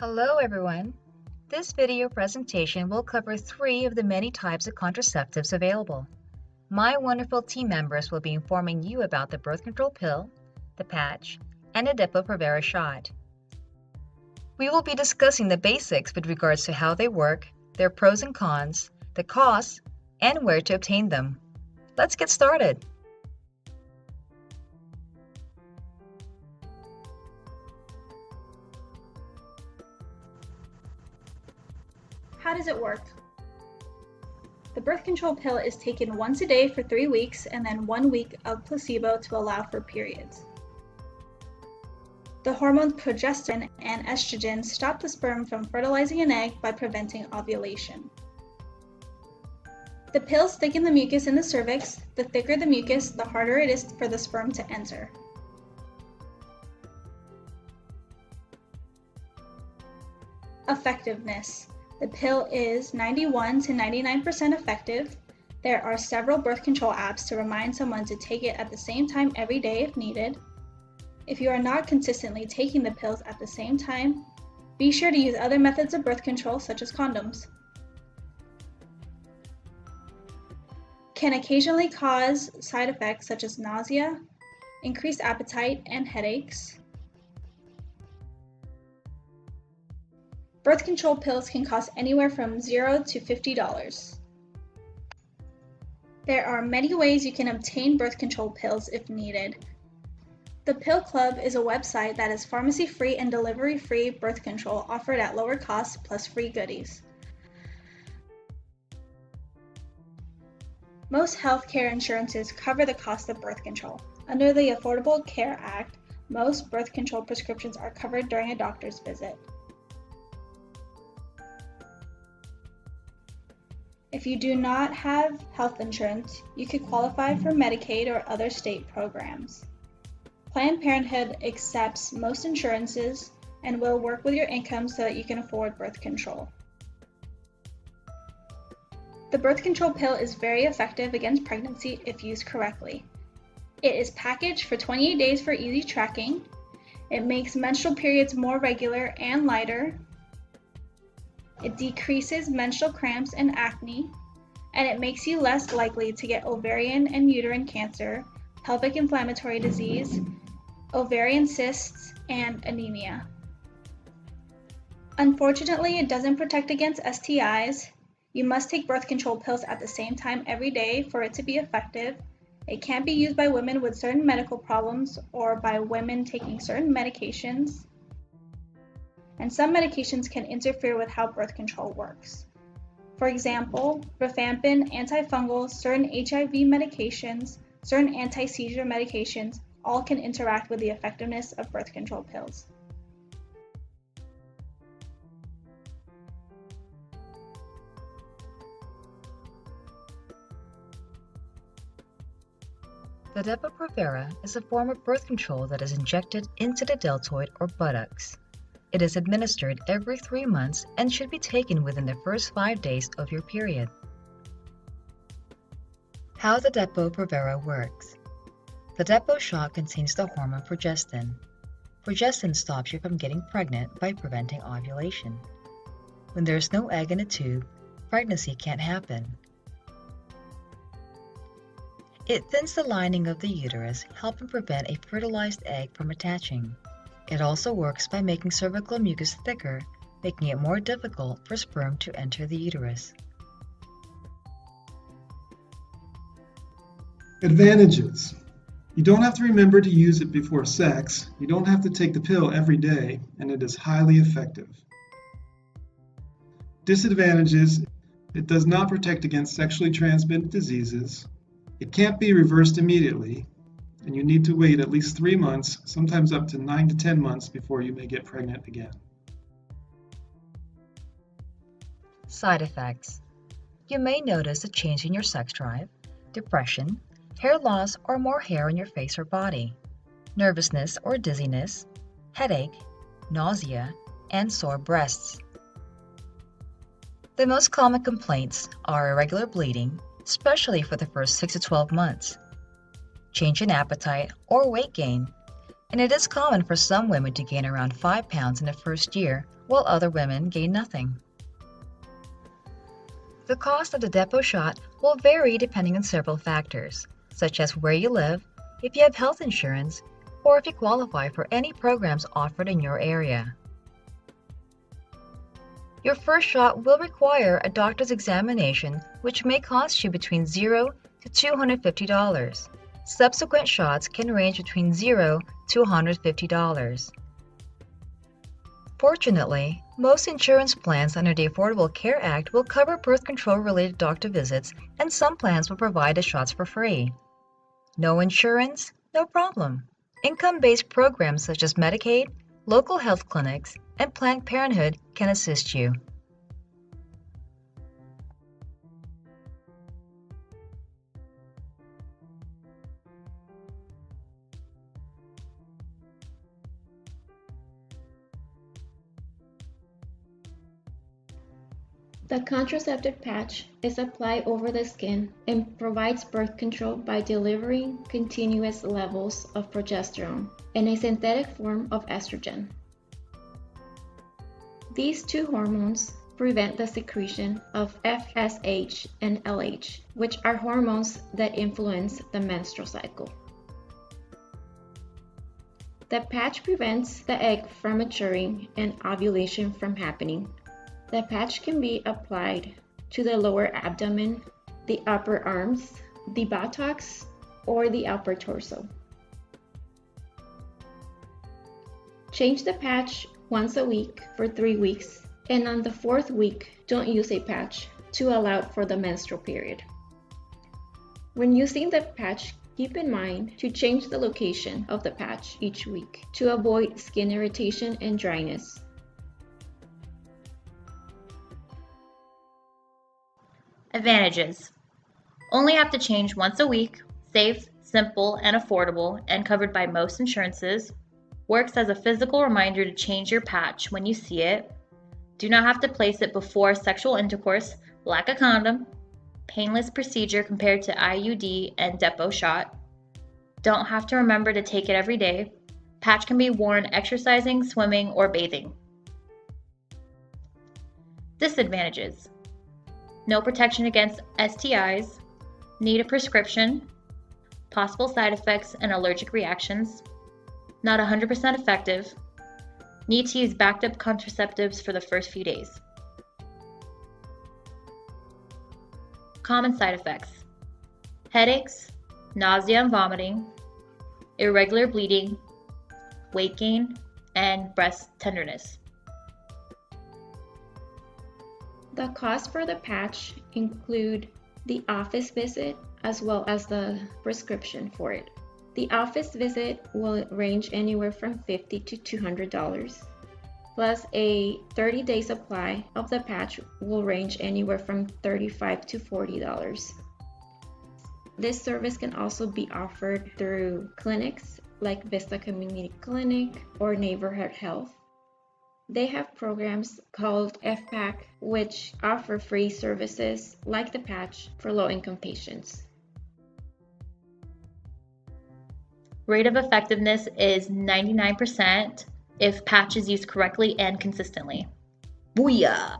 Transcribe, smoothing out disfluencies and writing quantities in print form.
Hello everyone! This video presentation will cover 3 of the many types of contraceptives available. My wonderful team members will be informing you about the birth control pill, the patch, and the Depo-Provera shot. We will be discussing the basics with regards to how they work, their pros and cons, the costs, and where to obtain them. Let's get started! How does it work? The birth control pill is taken once a day for 3 weeks and then 1 week of placebo to allow for periods. The hormones progesterone and estrogen stop the sperm from fertilizing an egg by preventing ovulation. The pills thicken the mucus in the cervix. The thicker the mucus, the harder it is for the sperm to enter. Effectiveness. The pill is 91 to 99% effective. There are several birth control apps to remind someone to take it at the same time every day if needed. If you are not consistently taking the pills at the same time, be sure to use other methods of birth control such as condoms. Can occasionally cause side effects such as nausea, increased appetite, and headaches. Birth control pills can cost anywhere from $0 to $50. There are many ways you can obtain birth control pills if needed. The Pill Club is a website that is pharmacy-free and delivery-free birth control offered at lower costs plus free goodies. Most healthcare insurances cover the cost of birth control. Under the Affordable Care Act, most birth control prescriptions are covered during a doctor's visit. If you do not have health insurance, you could qualify for Medicaid or other state programs. Planned Parenthood accepts most insurances and will work with your income so that you can afford birth control. The birth control pill is very effective against pregnancy if used correctly. It is packaged for 28 days for easy tracking. It makes menstrual periods more regular and lighter. It decreases menstrual cramps and acne, and it makes you less likely to get ovarian and uterine cancer, pelvic inflammatory disease, ovarian cysts, and anemia. Unfortunately, it doesn't protect against STIs. You must take birth control pills at the same time every day for it to be effective. It can't be used by women with certain medical problems or by women taking certain medications. And some medications can interfere with how birth control works. For example, rifampin, antifungals, certain HIV medications, certain anti-seizure medications, all can interact with the effectiveness of birth control pills. The Depo-Provera is a form of birth control that is injected into the deltoid or buttocks. It is administered every 3 months and should be taken within the first 5 days of your period. How the Depo-Provera works. The Depo shot contains the hormone progestin. Progestin stops you from getting pregnant by preventing ovulation. When there is no egg in a tube, pregnancy can't happen. It thins the lining of the uterus, helping prevent a fertilized egg from attaching. It also works by making cervical mucus thicker, making it more difficult for sperm to enter the uterus. Advantages. You don't have to remember to use it before sex, you don't have to take the pill every day, and it is highly effective. Disadvantages. It does not protect against sexually transmitted diseases. It can't be reversed immediately, and you need to wait at least 3 months, sometimes up to 9 to 10 months before you may get pregnant again. Side effects. You may notice a change in your sex drive, depression, hair loss or more hair on your face or body, nervousness or dizziness, headache, nausea, and sore breasts. The most common complaints are irregular bleeding, especially for the first 6 to 12 months, change in appetite or weight gain, and it is common for some women to gain around 5 pounds in the first year, while other women gain nothing. The cost of the Depo shot will vary depending on several factors, such as where you live, if you have health insurance, or if you qualify for any programs offered in your area. Your first shot will require a doctor's examination, which may cost you between $0 to $250. Subsequent shots can range between $0 to $150. Fortunately, most insurance plans under the Affordable Care Act will cover birth control-related doctor visits, and some plans will provide the shots for free. No insurance? No problem. Income-based programs such as Medicaid, local health clinics, and Planned Parenthood can assist you. The contraceptive patch is applied over the skin and provides birth control by delivering continuous levels of progesterone and a synthetic form of estrogen. These two hormones prevent the secretion of FSH and LH, which are hormones that influence the menstrual cycle. The patch prevents the egg from maturing and ovulation from happening. The patch can be applied to the lower abdomen, the upper arms, the buttocks, or the upper torso. Change the patch once a week for 3 weeks, and on the 4th week, don't use a patch to allow for the menstrual period. When using the patch, keep in mind to change the location of the patch each week to avoid skin irritation and dryness. Advantages: only have to change once a week, safe, simple, and affordable, and covered by most insurances. Works as a physical reminder to change your patch when you see it. Do not have to place it before sexual intercourse, lack a condom. Painless procedure compared to IUD and Depo shot. Don't have to remember to take it every day. Patch can be worn exercising, swimming, or bathing. Disadvantages: no protection against STIs, need a prescription, possible side effects and allergic reactions, not 100% effective, need to use backed up contraceptives for the first few days. Common side effects: headaches, nausea and vomiting, irregular bleeding, weight gain, and breast tenderness. The costs for the patch include the office visit as well as the prescription for it. The office visit will range anywhere from $50 to $200, plus a 30-day supply of the patch will range anywhere from $35 to $40. This service can also be offered through clinics like Vista Community Clinic or Neighborhood Health. They have programs called FPAC, which offer free services like the patch for low-income patients. Rate of effectiveness is 99% if patch is used correctly and consistently. Booyah!